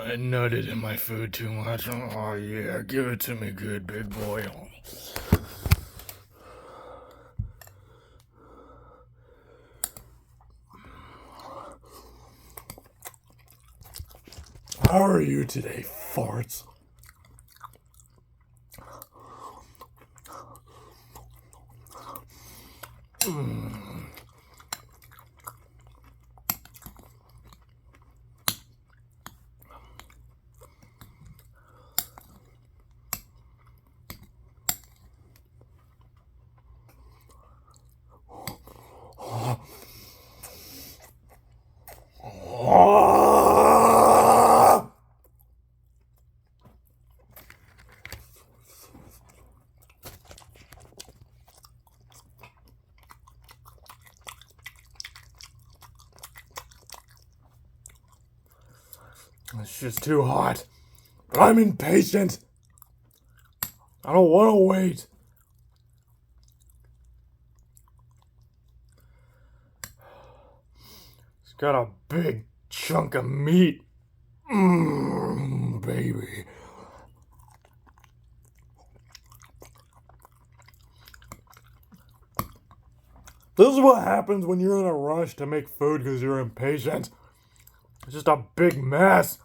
I nutted in my food too much. Oh yeah, give it to me good, big boy. How are you today, farts? It's just too hot. I'm impatient. I don't want to wait. It's got a big chunk of meat. Baby. This is what happens when you're in a rush to make food because you're impatient. It's just a big mess.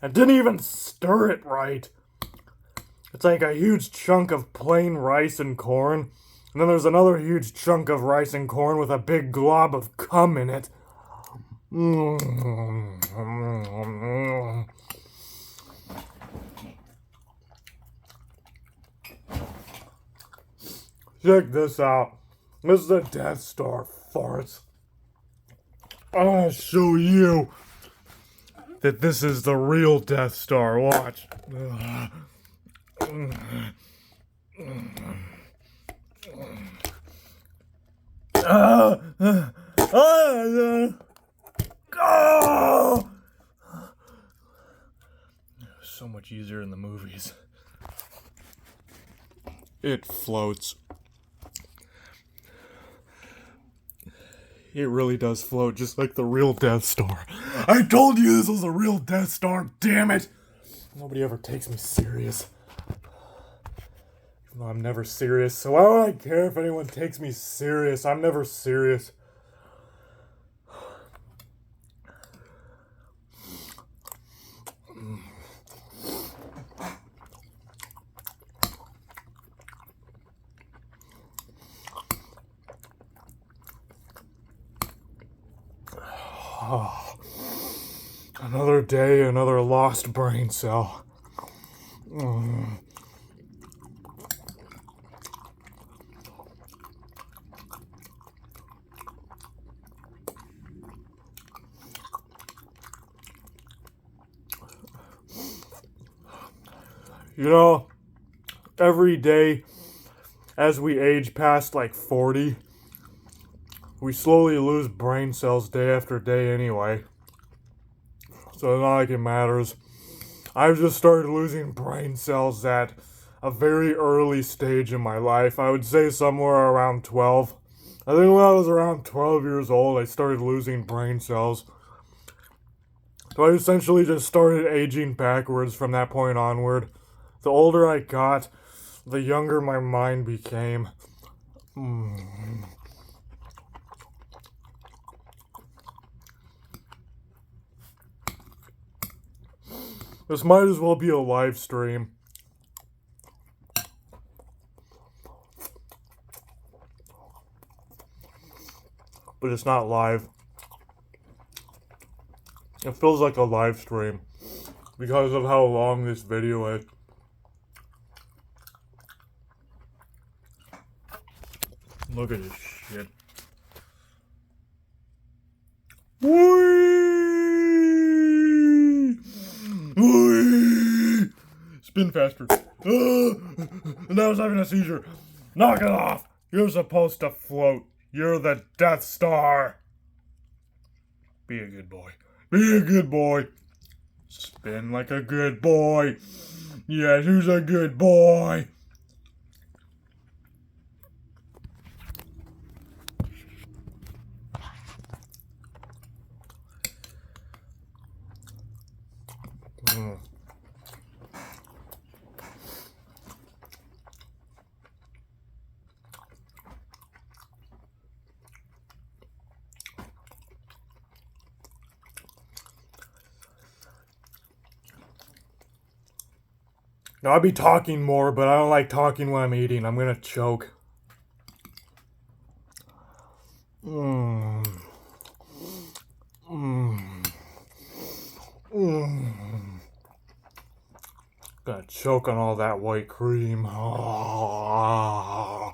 I didn't even stir it right. It's like a huge chunk of plain rice and corn. And then there's another huge chunk of rice and corn with a big glob of cum in it. Check this out. This is the Death Star, farts. I'm gonna show you that this is the real Death Star. Watch. So much easier in the movies. It floats. It really does float, just like the real Death Star. I told you this was a real Death Star, damn it! Nobody ever takes me serious. Even though I'm never serious, so why would I care if anyone takes me serious? I'm never serious. Another day, another lost brain cell. You know, every day as we age past like 40, we slowly lose brain cells day after day anyway. So it's not like it matters. I've just started losing brain cells at a very early stage in my life. I would say somewhere around 12. I think when I was around 12 years old, I started losing brain cells. So I essentially just started aging backwards from that point onward. The older I got, the younger my mind became. This might as well be a live stream. But it's not live. It feels like a live stream because of how long this video is. Look at this shit. Whee! Whee! Spin faster. And I was having a seizure. Knock it off. You're supposed to float. You're the Death Star. Be a good boy. Be a good boy. Spin like a good boy. Yes, who's a good boy? Now, I'd be talking more, but I don't like talking when I'm eating. I'm gonna choke. Gonna choke on all that white cream. I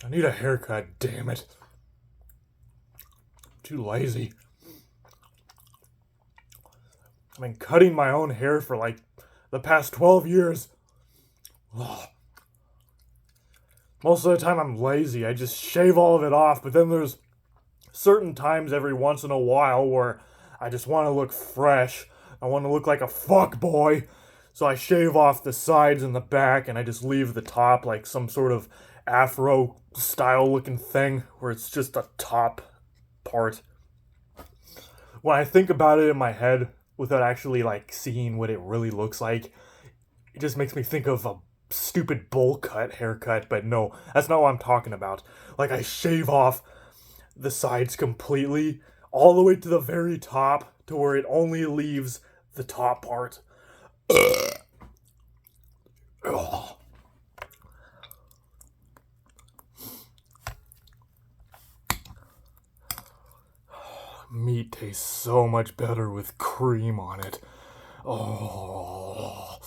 need a haircut, damn it. Too lazy. I've been cutting my own hair for like the past 12 years. Ugh. Most of the time I'm lazy. I just shave all of it off, but then there's certain times every once in a while where I just want to look fresh. I want to look like a fuck boy. So I shave off the sides and the back and I just leave the top like some sort of afro style looking thing where it's just a top part. When I think about it in my head without actually like seeing what it really looks like, it just makes me think of a stupid bowl cut haircut, but no, that's not what I'm talking about. Like I shave off the sides completely all the way to the very top to where it only leaves the top part. Ugh. Meat tastes so much better with cream on it. Oh.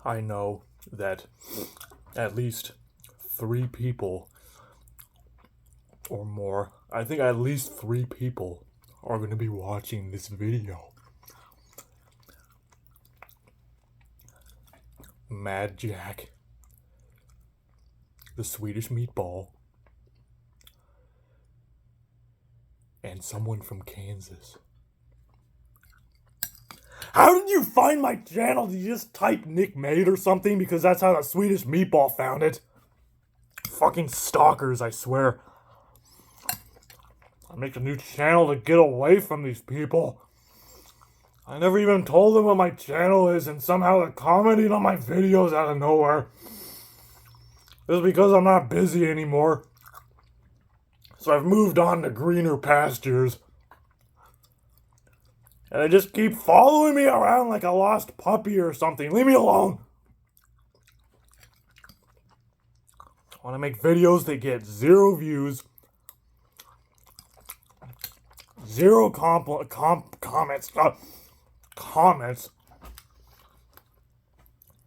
I know that at least 3 people or more, I think at least 3 people are going to be watching this video. Mad Jack, the Swedish meatball, and someone from Kansas. How did you find my channel? Did you just type Nick Made or something? Because that's how the Swedish meatball found it. Fucking stalkers, I swear. I make a new channel to get away from these people. I never even told them what my channel is, and somehow they're commenting on my videos out of nowhere. It's because I'm not busy anymore. So I've moved on to greener pastures. And they just keep following me around like a lost puppy or something. Leave me alone. I want to make videos that get 0 views, 0 comments. Comments.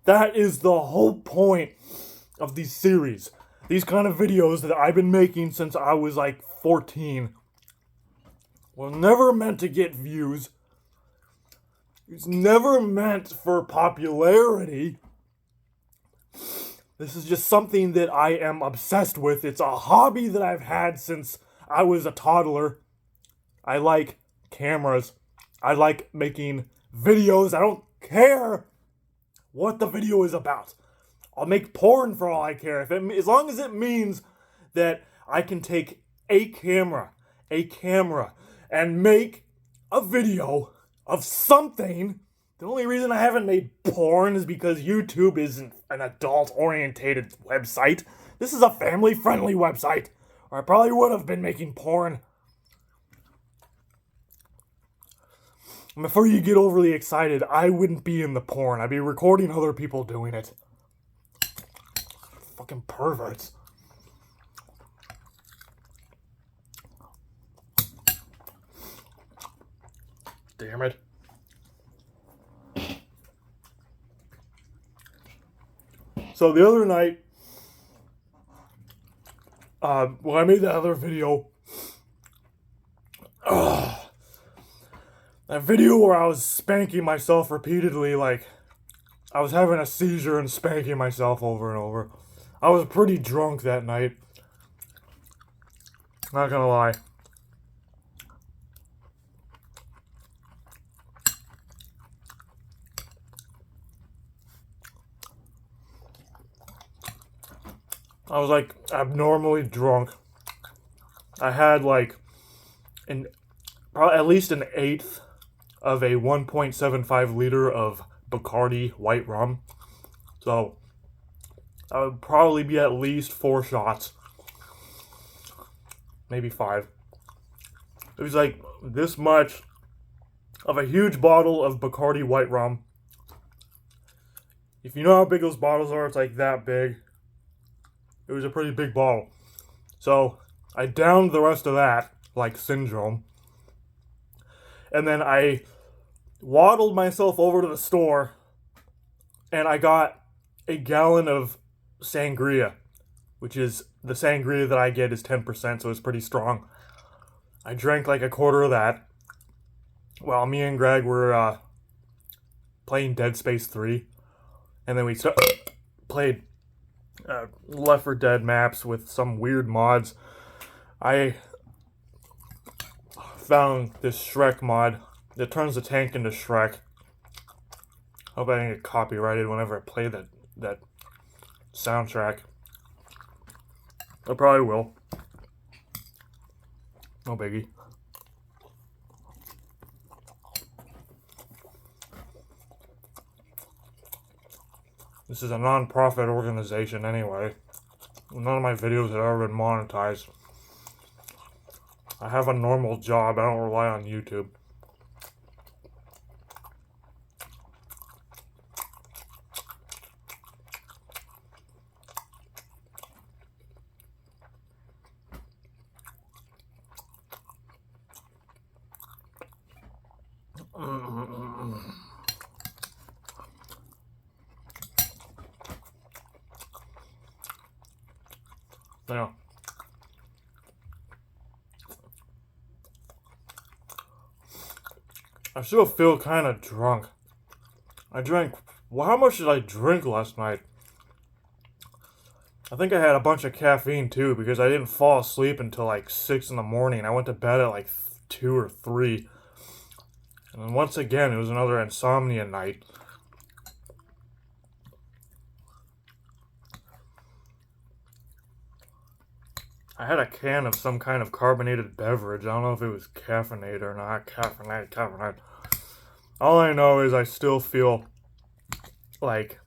That is the whole point of these series. These kind of videos that I've been making since I was like 14 were never meant to get views. It's never meant for popularity. This is just something that I am obsessed with. It's a hobby that I've had since I was a toddler. I like cameras. I like making videos. I don't care what the video is about. I'll make porn for all I care. As long as it means that I can take a camera, and make a video of something. The only reason I haven't made porn is because YouTube isn't an adult-orientated website. This is a family-friendly website, or I probably would have been making porn. And before you get overly excited, I wouldn't be in the porn. I'd be recording other people doing it. Fucking perverts. Damn it. So the other night, when I made that other video, that video where I was spanking myself repeatedly, like I was having a seizure and spanking myself over and over. I was pretty drunk that night. Not gonna lie. I was like abnormally drunk. I had like probably at least an eighth of a 1.75 liter of Bacardi white rum. So I would probably be at least 4 shots. Maybe 5. It was like this much of a huge bottle of Bacardi white rum. If you know how big those bottles are, it's like that big. It was a pretty big bottle. So I downed the rest of that, like Syndrome. And then I waddled myself over to the store and I got a gallon of sangria, which is the sangria that I get is 10%, so it's pretty strong. I drank like a quarter of that while me and Greg were playing Dead Space 3. And then we played Left 4 Dead maps with some weird mods. I found this Shrek mod that turns the tank into Shrek. Hope I didn't get copyrighted whenever I play that soundtrack. I probably will. No biggie. This is a non-profit organization anyway. None of my videos have ever been monetized. I have a normal job. I don't rely on YouTube. Yeah. I still feel kind of drunk. I drank... Well, how much did I drink last night? I think I had a bunch of caffeine too because I didn't fall asleep until like 6 in the morning. I went to bed at like 2 or 3. And then once again, it was another insomnia night. I had a can of some kind of carbonated beverage. I don't know if it was caffeinated or not. Caffeinated. All I know is I still feel like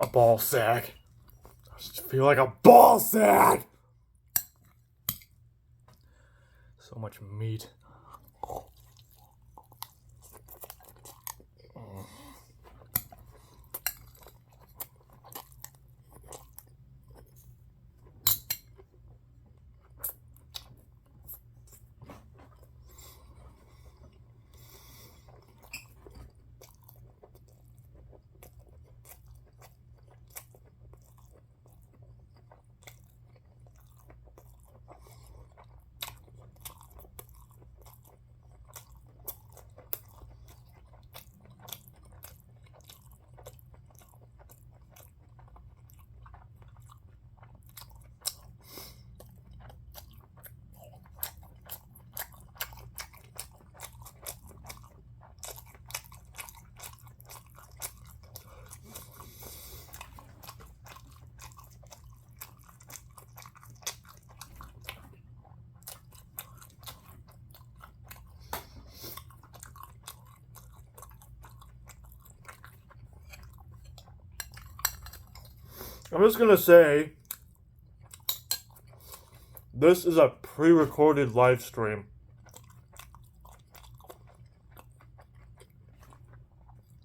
a ball sack. I just feel like a ball sack! So much meat. I'm just gonna say, this is a pre-recorded live stream.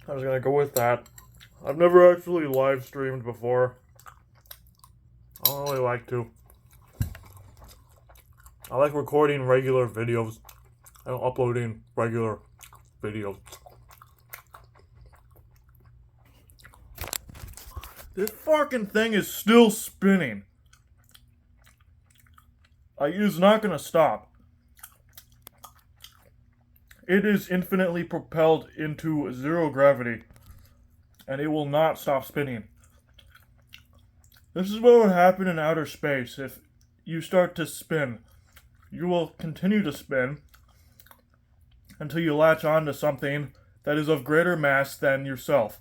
I was gonna go with that. I've never actually live streamed before. I don't really like to. I like recording regular videos. and uploading regular videos. This fucking thing is still spinning. It is not gonna stop. It is infinitely propelled into zero gravity, and it will not stop spinning. This is what would happen in outer space if you start to spin. You will continue to spin until you latch on to something that is of greater mass than yourself.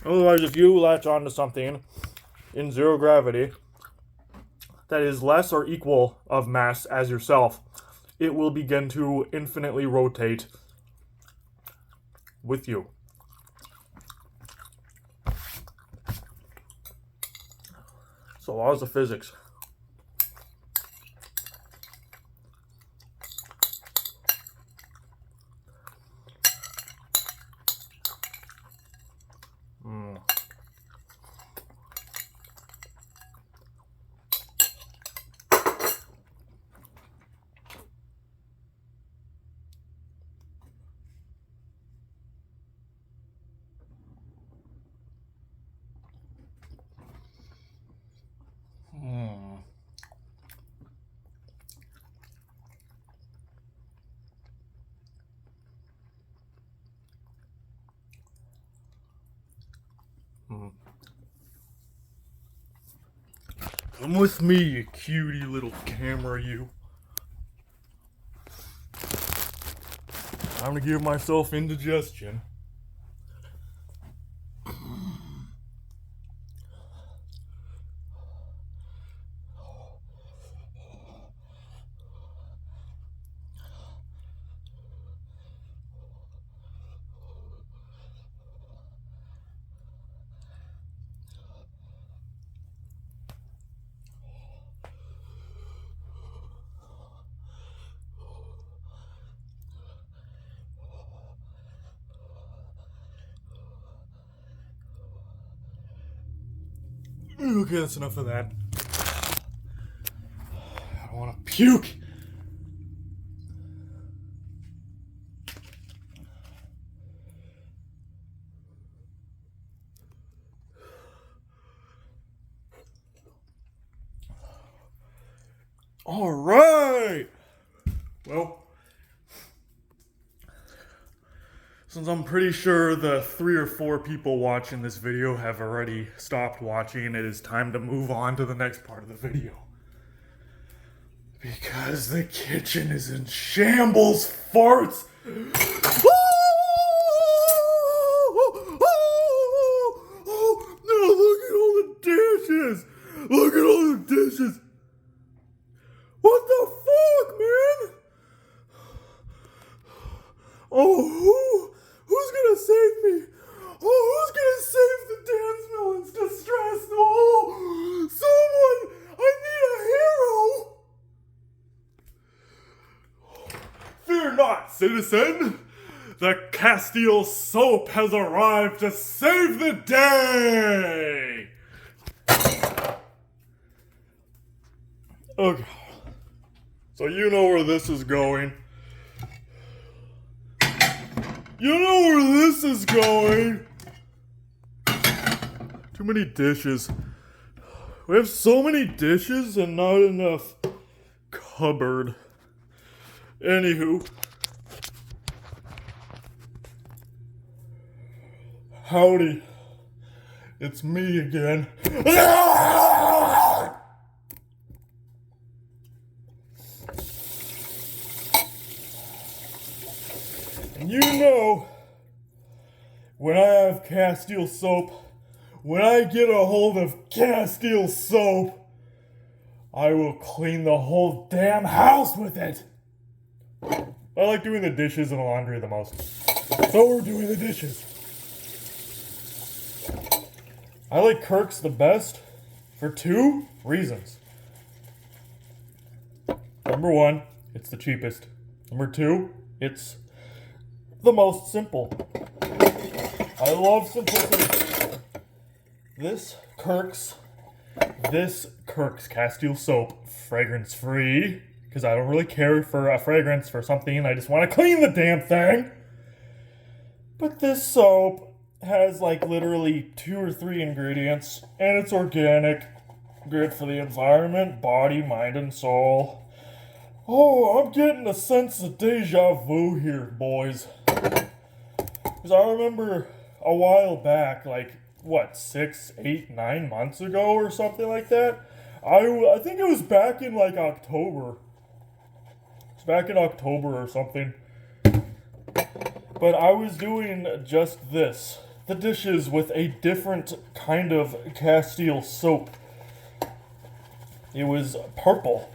Otherwise, if you latch on to something in zero gravity that is less or equal of mass as yourself, it will begin to infinitely rotate with you. So, laws of physics. Come with me, you cutie little camera, you. Time to give myself indigestion. Okay, that's enough of that. I don't want to puke. All right. Well, since I'm pretty sure the 3 or 4 people watching this video have already stopped watching, it is time to move on to the next part of the video. Because the kitchen is in shambles, farts. No, look at all the dishes. Look at all the dishes. What the fuck, man? Oh, who's gonna save me? Oh, who's gonna save the dance melon's distress? Oh, someone! I need a hero! Fear not, citizen! The Castile soap has arrived to save the day! Okay. So you know where this is going. You know where this is going. Too many dishes. We have so many dishes and not enough cupboard. Anywho. Howdy. It's me again. You know, when I have Castile soap, when I get a hold of Castile soap, I will clean the whole damn house with it. I like doing the dishes and the laundry the most. So we're doing the dishes. I like Kirk's the best for 2 reasons. Number 1, it's the cheapest. Number 2, it's the most simple. I love simplicity. This Kirk's Castile soap, fragrance free, because I don't really care for a fragrance for something. I just want to clean the damn thing. But this soap has like literally 2 or 3 ingredients, and it's organic, good for the environment, body, mind, and soul. Oh, I'm getting a sense of deja vu here, boys. Because I remember a while back, like, 6, 8, 9 months ago or something like that? I think it was back in, like, October. It's back in October or something. But I was doing just this. The dishes with a different kind of Castile soap. It was purple.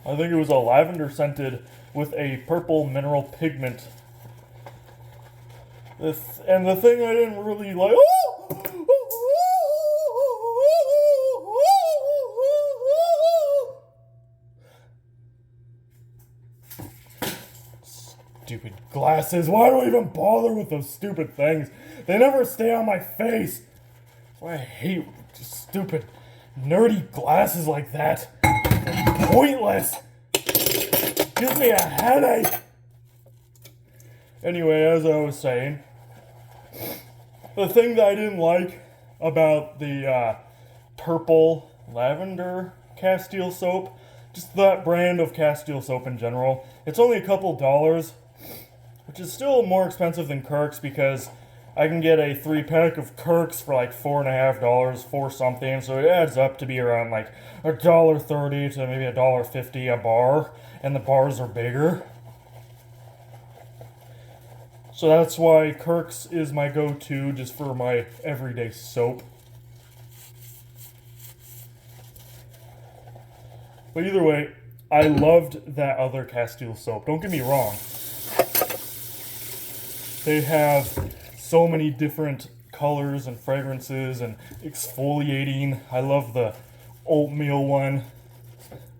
I think it was a lavender scented with a purple mineral pigment. And the thing I didn't really like. Stupid glasses. Why do I even bother with those stupid things? They never stay on my face. That's why I hate stupid, nerdy glasses like that. They're pointless. Gives me a headache. Anyway, as I was saying, the thing that I didn't like about the purple lavender Castile soap, just that brand of Castile soap in general, it's only a couple dollars, which is still more expensive than Kirk's because I can get a 3-pack of Kirk's for like $4.50 for something, so it adds up to be around like $1.30 to maybe $1.50 a bar, and the bars are bigger. So that's why Kirk's is my go-to just for my everyday soap. But either way, I loved that other Castile soap. Don't get me wrong. They have so many different colors and fragrances and exfoliating. I love the oatmeal one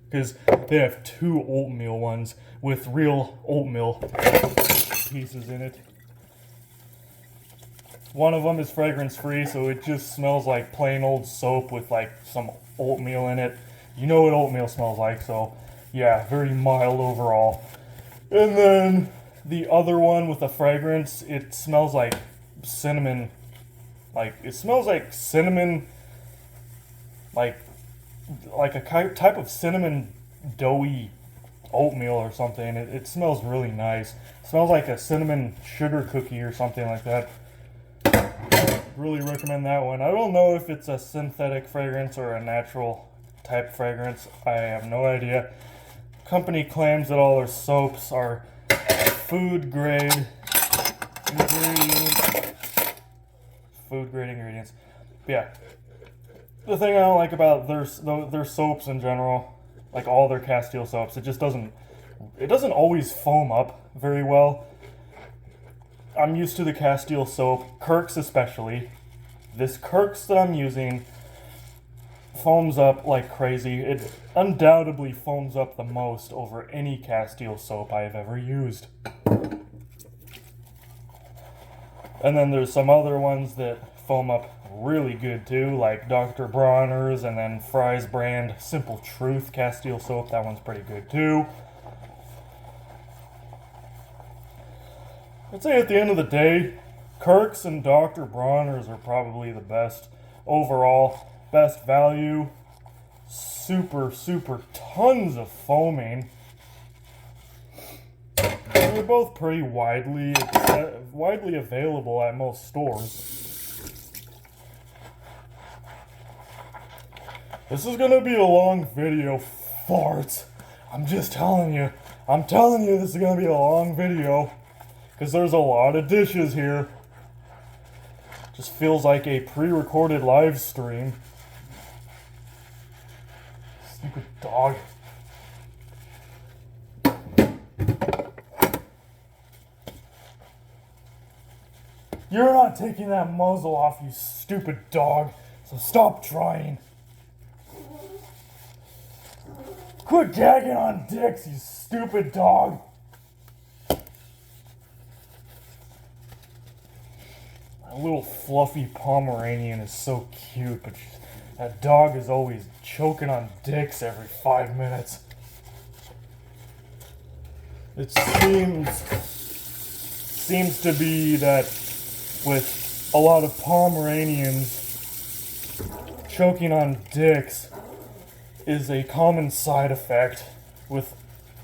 because they have 2 oatmeal ones with real oatmeal pieces in it. One of them is fragrance free, so it just smells like plain old soap with like some oatmeal in it. You know what oatmeal smells like, so yeah, very mild overall. And then the other one with the fragrance, it smells like cinnamon. Like, it smells like cinnamon, like a type of cinnamon doughy oatmeal or something. It smells really nice. It smells like a cinnamon sugar cookie or something like that. Really recommend that one. I don't know if it's a synthetic fragrance or a natural type fragrance. I have no idea. Company claims that all their soaps are food grade ingredients. Food grade ingredients. But yeah. The thing I don't like about their soaps in general, like all their Castile soaps, it doesn't always foam up very well. I'm used to the Castile soap, Kirk's especially. This Kirk's that I'm using foams up like crazy. It undoubtedly foams up the most over any Castile soap I've ever used. And then there's some other ones that foam up really good too, like Dr. Bronner's and then Fry's brand Simple Truth Castile soap. That one's pretty good too. I'd say at the end of the day, Kirk's and Dr. Bronner's are probably the best overall. Best value. Super tons of foaming. They're both pretty widely available at most stores. This is gonna be a long video, farts. I'm just telling you. I'm telling you this is gonna be a long video. Because there's a lot of dishes here. Just feels like a pre-recorded live stream. Stupid dog. You're not taking that muzzle off, you stupid dog. So stop trying. Quit gagging on dicks, you stupid dog. A little fluffy Pomeranian is so cute, but that dog is always choking on dicks every 5 minutes. It seems to be that with a lot of Pomeranians, choking on dicks is a common side effect with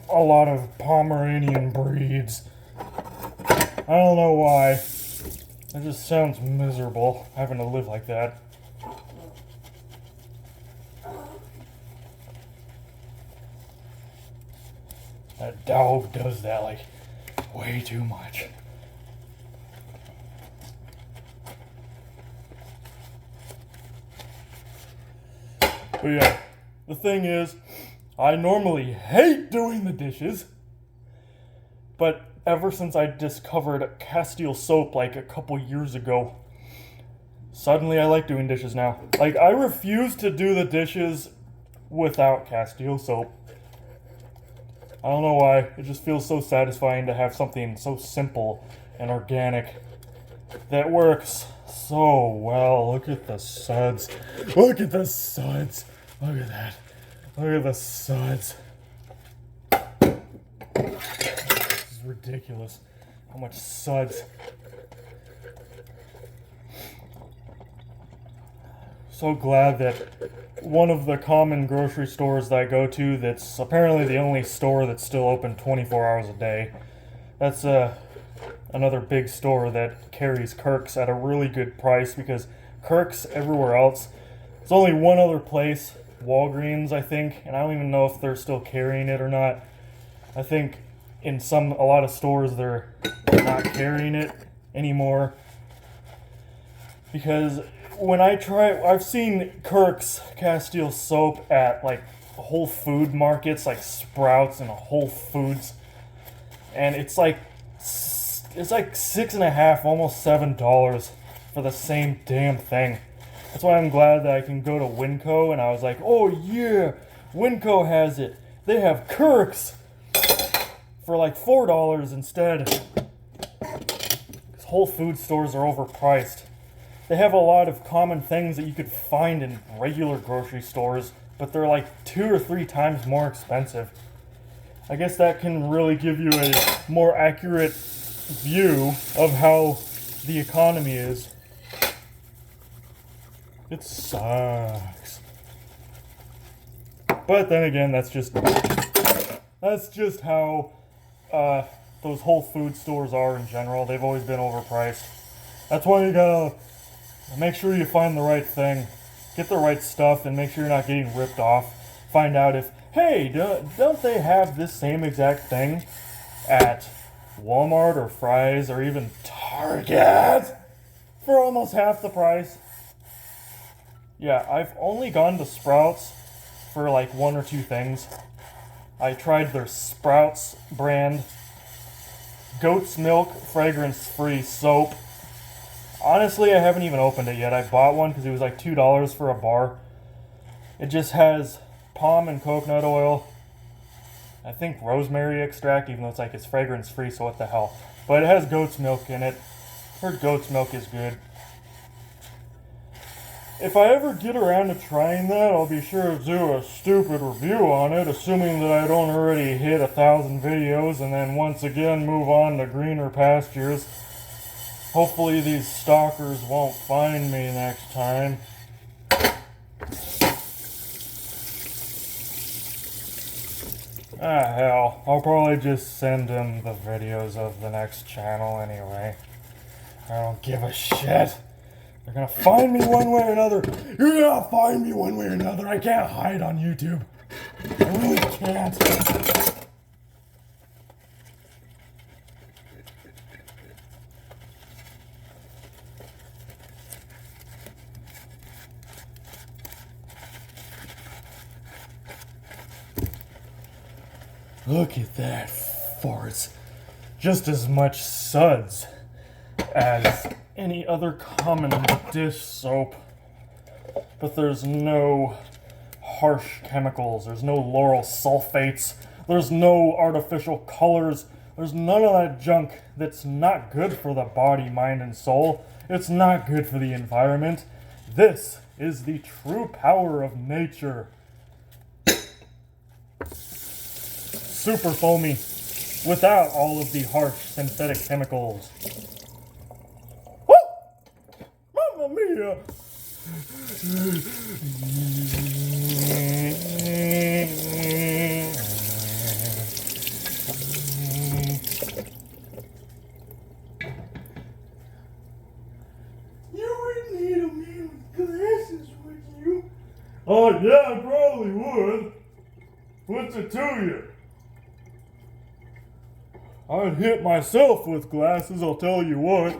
a lot of Pomeranian breeds. I don't know why. It just sounds miserable having to live like that. That dog does that like way too much. But yeah, the thing is, I normally hate doing the dishes, but ever since I discovered Castile soap like a couple years ago, suddenly I like doing dishes now. Like, I refuse to do the dishes without Castile soap. I don't know why, it just feels so satisfying to have something so simple and organic that works so well. Look at the suds. Look at the suds. Look at that. Look at the suds. This is ridiculous. How much suds. So glad that one of the common grocery stores that I go to, that's apparently the only store that's still open 24 hours a day. That's another big store that carries Kirk's at a really good price, because Kirk's everywhere else, there's only one other place, Walgreens, I think, and I don't even know if they're still carrying it or not. I think in a lot of stores they're not carrying it anymore, because when I've seen Kirk's Castile soap at like Whole Food markets, like Sprouts and Whole Foods, and it's like $6.50, almost $7 for the same damn thing. That's why I'm glad that I can go to Winco, and I was like, oh yeah, Winco has it. They have Kirk's for like $4 instead. Whole Food stores are overpriced. They have a lot of common things that you could find in regular grocery stores, but they're like 2 or 3 times more expensive. I guess that can really give you a more accurate view of how the economy is. It sucks. But then again, that's just how those Whole Food stores are in general. They've always been overpriced. That's why you gotta make sure you find the right thing. Get the right stuff and make sure you're not getting ripped off. Find out if, hey, don't they have this same exact thing at Walmart or Fry's or even Target for almost half the price? Yeah, I've only gone to Sprouts for like 1 or 2 things. I tried their Sprouts brand goat's milk fragrance-free soap. Honestly, I haven't even opened it yet. I bought one because it was like $2 for a bar. It just has palm and coconut oil. I think rosemary extract, even though it's fragrance-free, so what the hell. But it has goat's milk in it. Heard goat's milk is good. If I ever get around to trying that, I'll be sure to do a stupid review on it, assuming that I don't already hit 1,000 videos and then once again move on to greener pastures. Hopefully these stalkers won't find me next time. Ah, hell. I'll probably just send them the videos of the next channel anyway. I don't give a shit. They're gonna find me one way or another. You're gonna find me one way or another. I can't hide on YouTube. I really can't. Look at that farts. Just as much suds as any other common dish soap. But there's no harsh chemicals. There's no lauryl sulfates. There's no artificial colors. There's none of that junk that's not good for the body, mind, and soul. It's not good for the environment. This is the true power of nature. Super foamy. without all of the harsh synthetic chemicals. Woo! Mamma mia! You would need a man with glasses, would you? Oh, yeah, I probably would. What's it to you? I'd hit myself with glasses, I'll tell you what.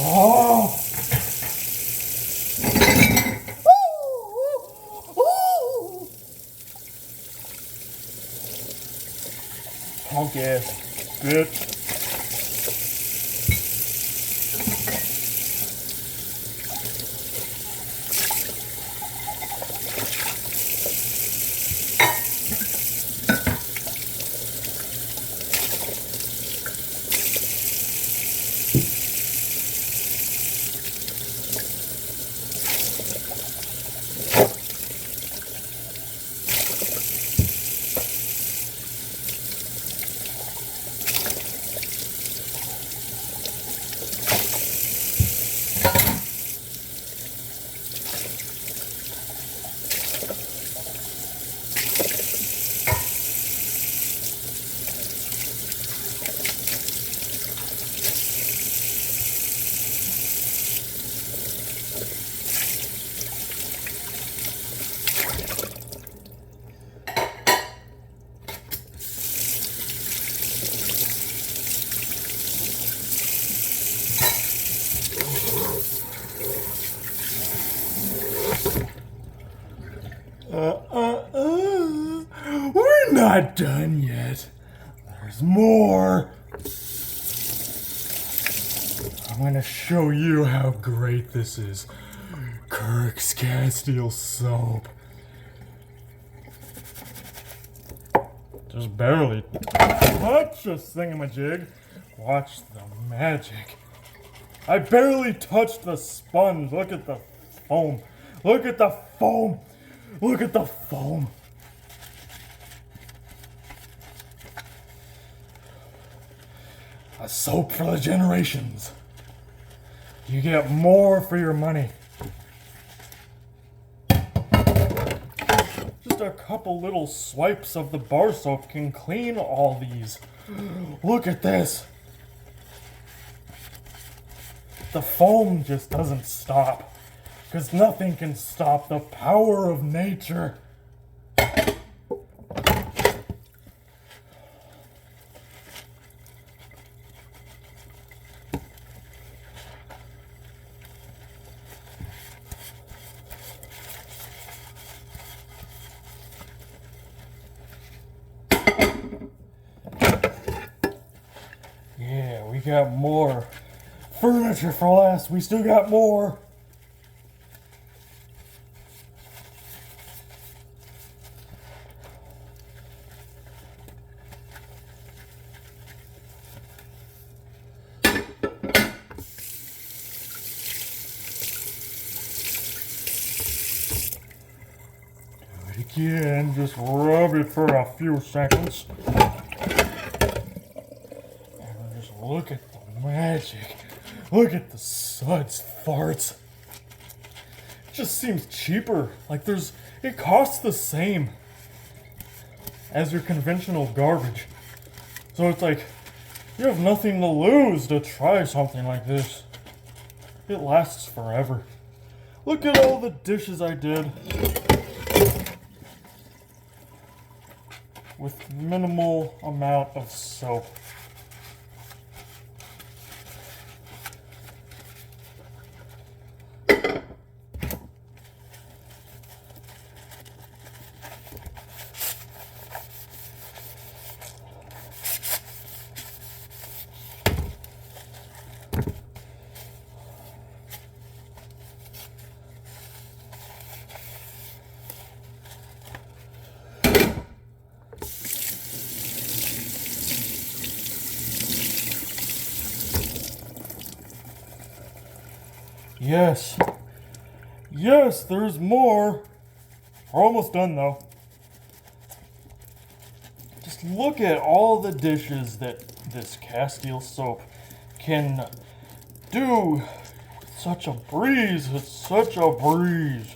Oh! Punk ass bitch. We're not done yet. There's more. I'm gonna show you how great this is. Kirk's Castile soap. Just barely touch this thingamajig. Watch the magic. I barely touched the sponge. Look at the foam. Look at the foam. Look at the foam. A soap for the generations. You get more for your money. Just a couple little swipes of the bar soap can clean all these. Look at this. The foam just doesn't stop. Because nothing can stop the power of nature. Yeah, we got more furniture for less. We still got more. Again, just rub it for a few seconds. And just look at the magic. Look at the suds farts. It just seems cheaper. Like it costs the same as your conventional garbage. So it's like, you have nothing to lose to try something like this. It lasts forever. Look at all the dishes I did with minimal amount of soap. Yes. Yes, there's more. We're almost done though. Just look at all the dishes that this Castile soap can do with such a breeze. It's such a breeze.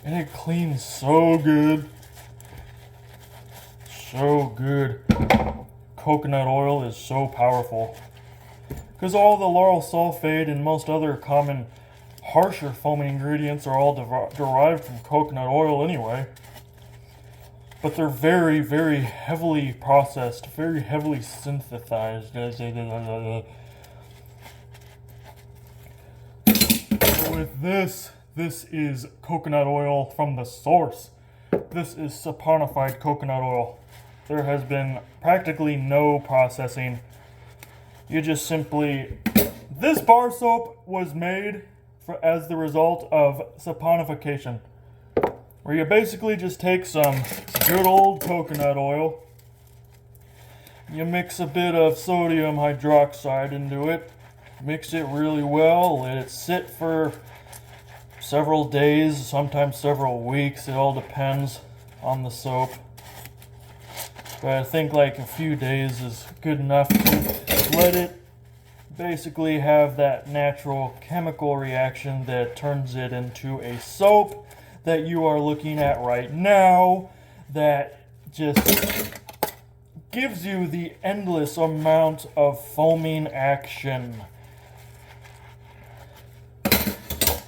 And it cleans so good. So good. Coconut oil is so powerful. Because all the lauryl sulfate and most other common harsher foaming ingredients are all derived from coconut oil anyway. But they're very, very heavily processed, very heavily synthesized. With this is coconut oil from the source. This is saponified coconut oil. There has been practically no processing. You just simply... This bar soap was made as the result of saponification, where you basically just take some good old coconut oil, you mix a bit of sodium hydroxide into it, mix it really well, let it sit for several days, sometimes several weeks, it all depends on the soap. But I think like a few days is good enough to let it basically have that natural chemical reaction that turns it into a soap that you are looking at right now, that just gives you the endless amount of foaming action.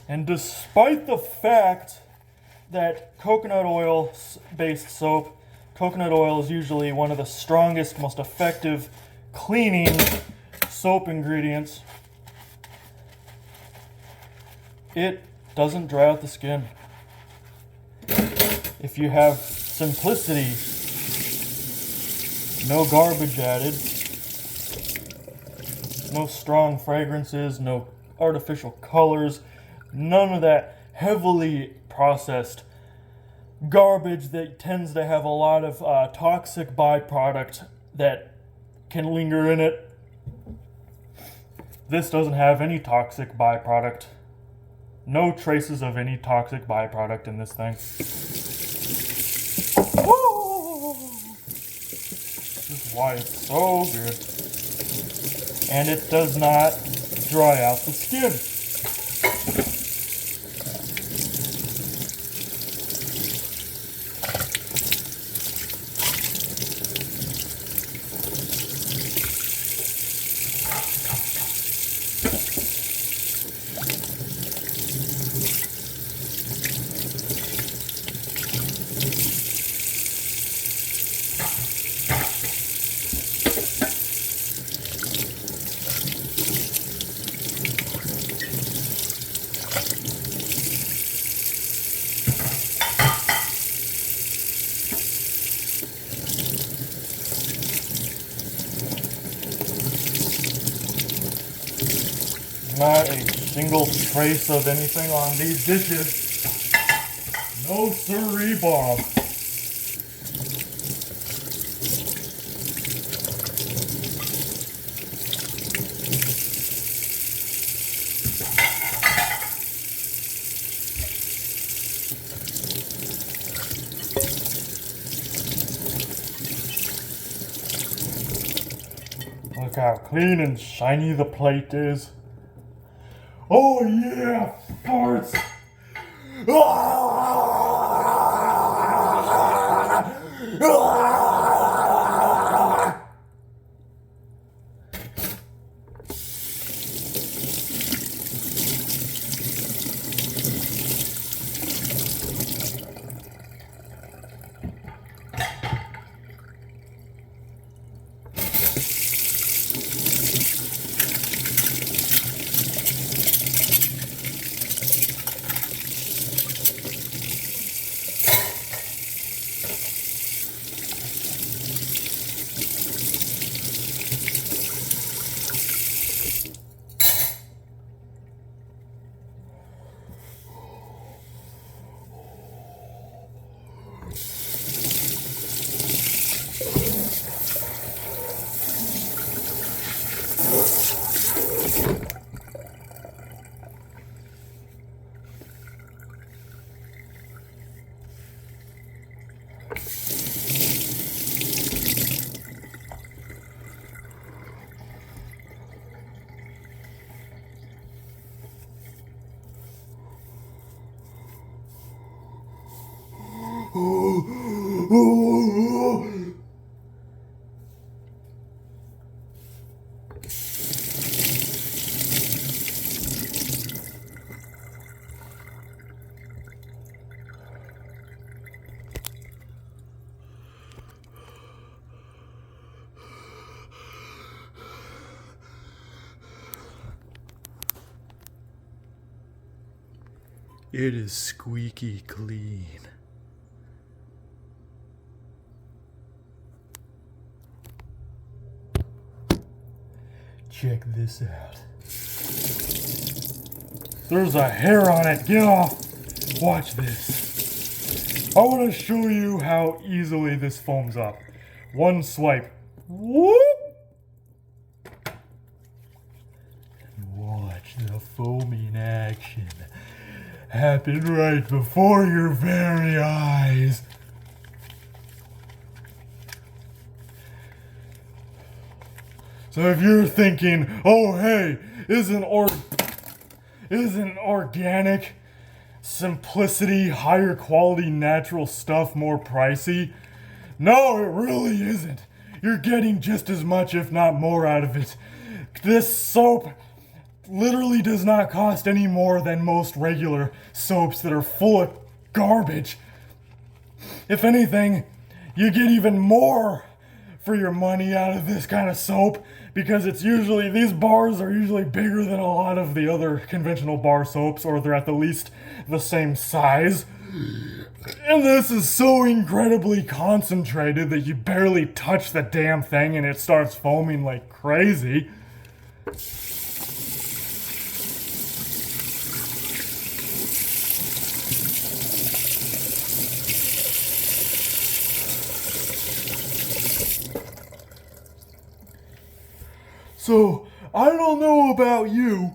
And despite the fact that coconut oil based soap, coconut oil is usually one of the strongest, most effective cleaning soap ingredients, it doesn't dry out the skin. If you have simplicity, no garbage added, no strong fragrances, no artificial colors, none of that heavily processed garbage that tends to have a lot of toxic byproduct that can linger in it. This doesn't have any toxic byproduct. No traces of any toxic byproduct in this thing. Woo! This is why it's so good. And it does not dry out the skin. Not a single trace of anything on these dishes. No siree, Bob. Look how clean and shiny the plate is. Oh yeah, farts! It is squeaky clean. Check this out. There's a hair on it. Get off. Watch this. I want to show you how easily this foams up. One swipe. Whoop! And watch the foaming action happen right before your very eyes. So if you're thinking, oh hey, isn't organic, simplicity, higher quality natural stuff more pricey? No, it really isn't. You're getting just as much, if not more, out of it. This soap literally does not cost any more than most regular soaps that are full of garbage. If anything, you get even more for your money out of this kind of soap because these bars are usually bigger than a lot of the other conventional bar soaps, or they're at the least the same size. And this is so incredibly concentrated that you barely touch the damn thing and it starts foaming like crazy. So, I don't know about you.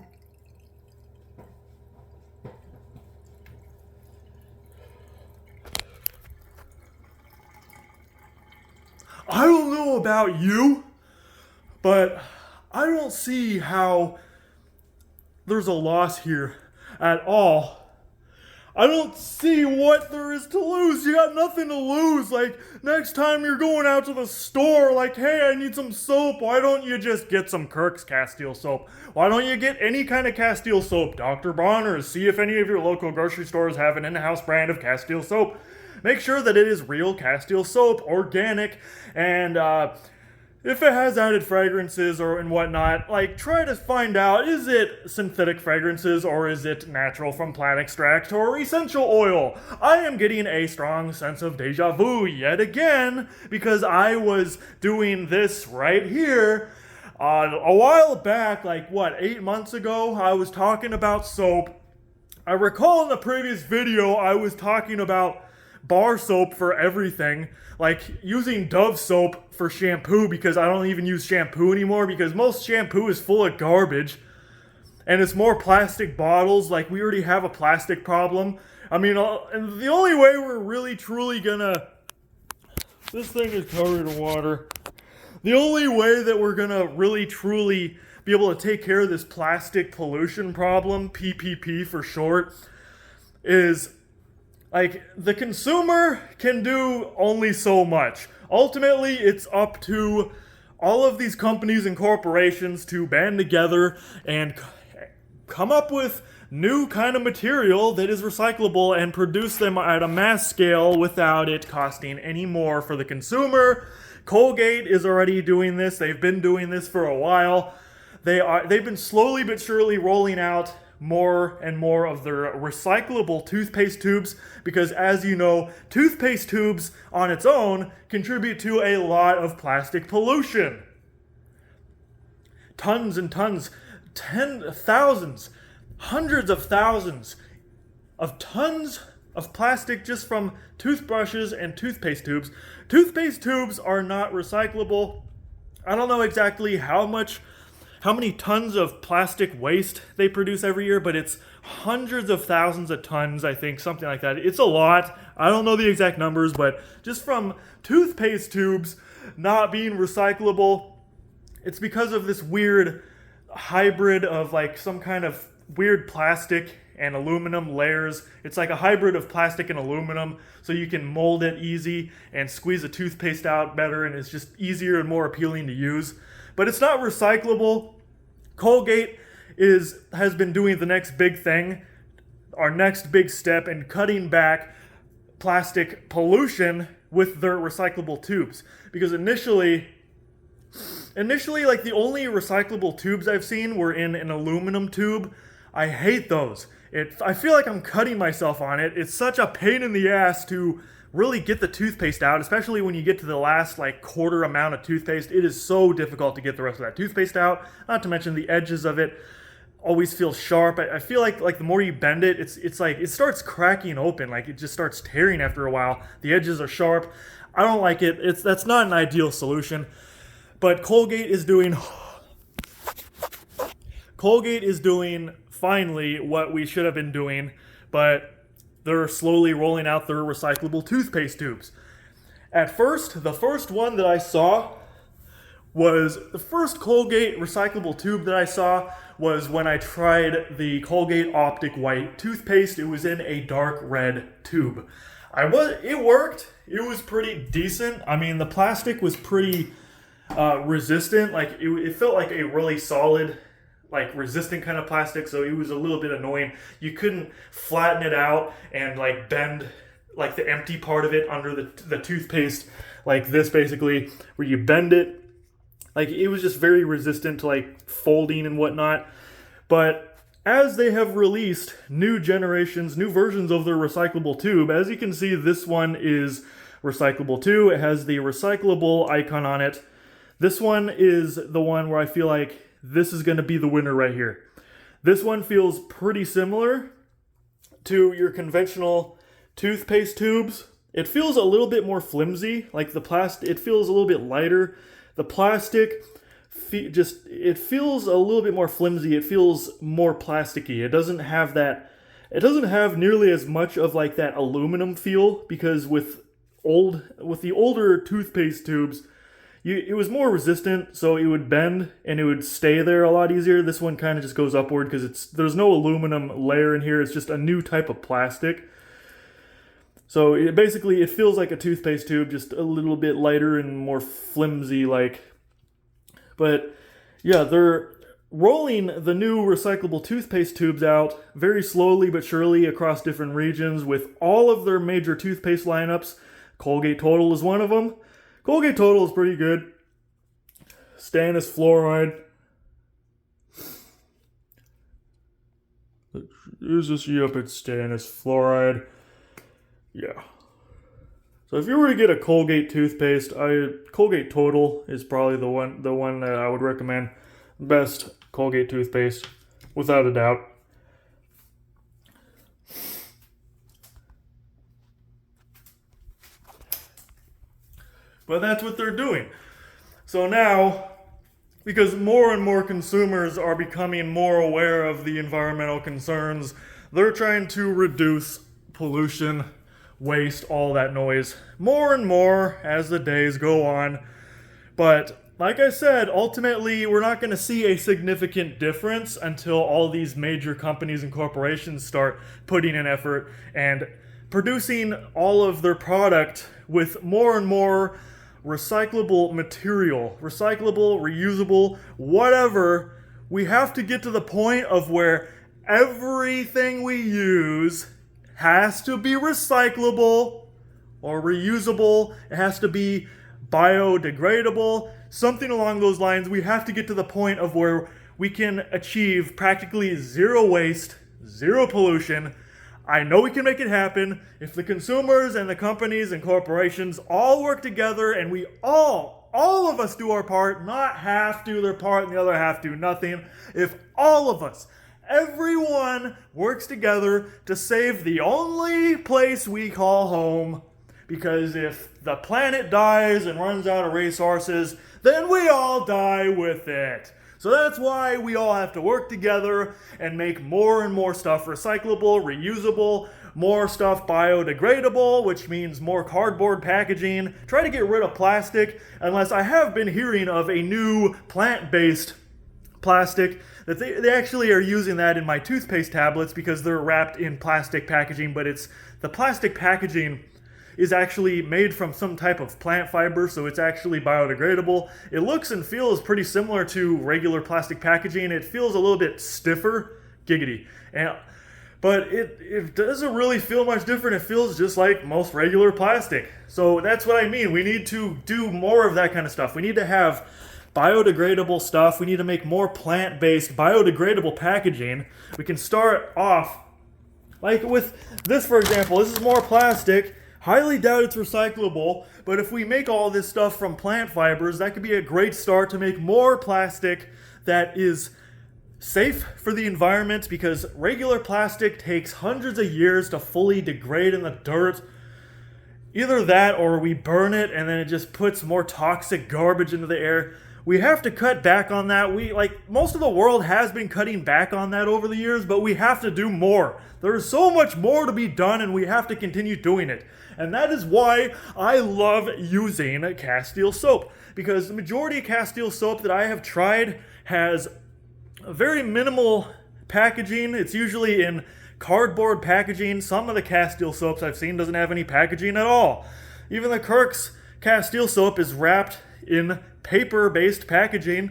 But I don't see how there's a loss here at all. I don't see what there is to lose. You got nothing to lose. Like, next time you're going out to the store, like, hey, I need some soap. Why don't you just get some Kirk's Castile soap? Why don't you get any kind of Castile soap? Dr. Bronner's. See if any of your local grocery stores have an in-house brand of Castile soap. Make sure that it is real Castile soap, organic, and if it has added fragrances and whatnot, like, try to find out, is it synthetic fragrances or is it natural from plant extract or essential oil? I am getting a strong sense of deja vu yet again because I was doing this right here a while back, like 8 months ago. I was talking about soap. I recall in the previous video I was talking about bar soap for everything, like using Dove soap for shampoo because I don't even use shampoo anymore because most shampoo is full of garbage and it's more plastic bottles. Like, we already have a plastic problem. I mean, and the only way we're really truly gonna, this thing is covered in water. The only way that we're gonna really truly be able to take care of this plastic pollution problem, PPP for short, is, like, the consumer can do only so much. Ultimately, it's up to all of these companies and corporations to band together and come up with new kind of material that is recyclable and produce them at a mass scale without it costing any more for the consumer. Colgate is already doing this. They've been doing this for a while. They've been slowly but surely rolling out more and more of their recyclable toothpaste tubes because, as you know, toothpaste tubes on its own contribute to a lot of plastic pollution. Tons and tons, thousands, hundreds of thousands of tons of plastic just from toothbrushes and toothpaste tubes. Toothpaste tubes are not recyclable. I don't know exactly how how many tons of plastic waste they produce every year, but it's hundreds of thousands of tons, I think, something like that. It's a lot. I don't know the exact numbers, but just from toothpaste tubes not being recyclable, it's because of this weird hybrid of like some kind of weird plastic and aluminum layers. It's like a hybrid of plastic and aluminum, so you can mold it easy and squeeze a toothpaste out better, and it's just easier and more appealing to use. But it's not recyclable. Colgate has been doing the next big thing, our next big step in cutting back plastic pollution with their recyclable tubes. Because initially, like the only recyclable tubes I've seen were in an aluminum tube. I hate those. I feel like I'm cutting myself on it. It's such a pain in the ass to really get the toothpaste out, especially when you get to the last like quarter amount of toothpaste. It is so difficult to get the rest of that toothpaste out. Not to mention the edges of it always feel sharp. I feel like the more you bend it, it's like it starts cracking open. Like it just starts tearing after a while. The edges are sharp. I don't like it. That's not an ideal solution. But Colgate is doing finally what we should have been doing, but they're slowly rolling out their recyclable toothpaste tubes. At first, the first one that I saw was the first Colgate recyclable tube that I saw was when I tried the Colgate Optic White toothpaste. It was in a dark red tube. It worked. It was pretty decent. I mean, the plastic was pretty resistant. Like it felt like a really solid, like resistant kind of plastic, so it was a little bit annoying. You couldn't flatten it out and like bend like the empty part of it under the toothpaste like this, basically, where you bend it. Like it was just very resistant to like folding and whatnot. But as they have released new versions of their recyclable tube, as you can see, this one is recyclable too. It has the recyclable icon on it. This one is the one where I feel like this is going to be the winner right here. This one feels pretty similar to your conventional toothpaste tubes. It feels a little bit more flimsy, like the plastic. It feels a little bit lighter. The plastic it feels a little bit more flimsy. It feels more plasticky. It doesn't have nearly as much of like that aluminum feel, because with the older toothpaste tubes, it was more resistant, so it would bend and it would stay there a lot easier. This one kind of just goes upward because there's no aluminum layer in here. It's just a new type of plastic. So it feels like a toothpaste tube, just a little bit lighter and more flimsy like. But yeah, they're rolling the new recyclable toothpaste tubes out very slowly but surely across different regions with all of their major toothpaste lineups. Colgate Total is one of them. Colgate Total is pretty good. Stannous fluoride. Is this? Yep, it's stannous fluoride. Yeah. So if you were to get a Colgate toothpaste, Colgate Total is probably the one that I would recommend. Best Colgate toothpaste, without a doubt. But that's what they're doing. So now, because more and more consumers are becoming more aware of the environmental concerns, they're trying to reduce pollution, waste, all that noise, more and more as the days go on. But like I said, ultimately, we're not going to see a significant difference until all these major companies and corporations start putting in effort and producing all of their product with more and more recyclable material, recyclable, reusable, whatever. We have to get to the point of where everything we use has to be recyclable or reusable. It has to be biodegradable, something along those lines. We have to get to the point of where we can achieve practically zero waste, zero pollution. I know we can make it happen if the consumers and the companies and corporations all work together, and we all of us do our part, not half do their part and the other half do nothing. If all of us, everyone works together to save the only place we call home, because if the planet dies and runs out of resources, then we all die with it. So that's why we all have to work together and make more and more stuff recyclable, reusable, more stuff biodegradable, which means more cardboard packaging. Try to get rid of plastic, unless I have been hearing of a new plant-based plastic that they actually are using that in my toothpaste tablets because they're wrapped in plastic packaging, but it's the plastic packaging is actually made from some type of plant fiber, so it's actually biodegradable. It looks and feels pretty similar to regular plastic packaging. It feels a little bit stiffer, giggity, but it doesn't really feel much different. It feels just like most regular plastic. So that's what I mean. We need to do more of that kind of stuff. We need to have biodegradable stuff. We need to make more plant-based biodegradable packaging. We can start off like with this, for example. This is more plastic. Highly doubt it's recyclable, but if we make all this stuff from plant fibers, that could be a great start to make more plastic that is safe for the environment, because regular plastic takes hundreds of years to fully degrade in the dirt. Either that or we burn it and then it just puts more toxic garbage into the air. We have to cut back on that. Most of the world has been cutting back on that over the years, but we have to do more. There is so much more to be done, and we have to continue doing it. And that is why I love using Castile soap, because the majority of Castile soap that I have tried has a very minimal packaging. It's usually in cardboard packaging. Some of the Castile soaps I've seen doesn't have any packaging at all. Even the Kirk's Castile soap is wrapped in paper-based packaging.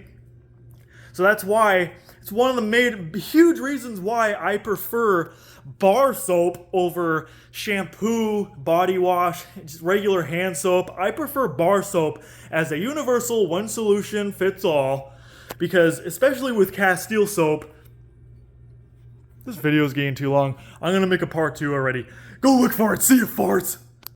So that's why it's one of the huge reasons why I prefer bar soap over shampoo, body wash, just regular hand soap. I prefer bar soap as a universal one solution fits all, because especially with Castile soap, this video is getting too long. I'm gonna make a part 2 already. Go look for it. See you, farts.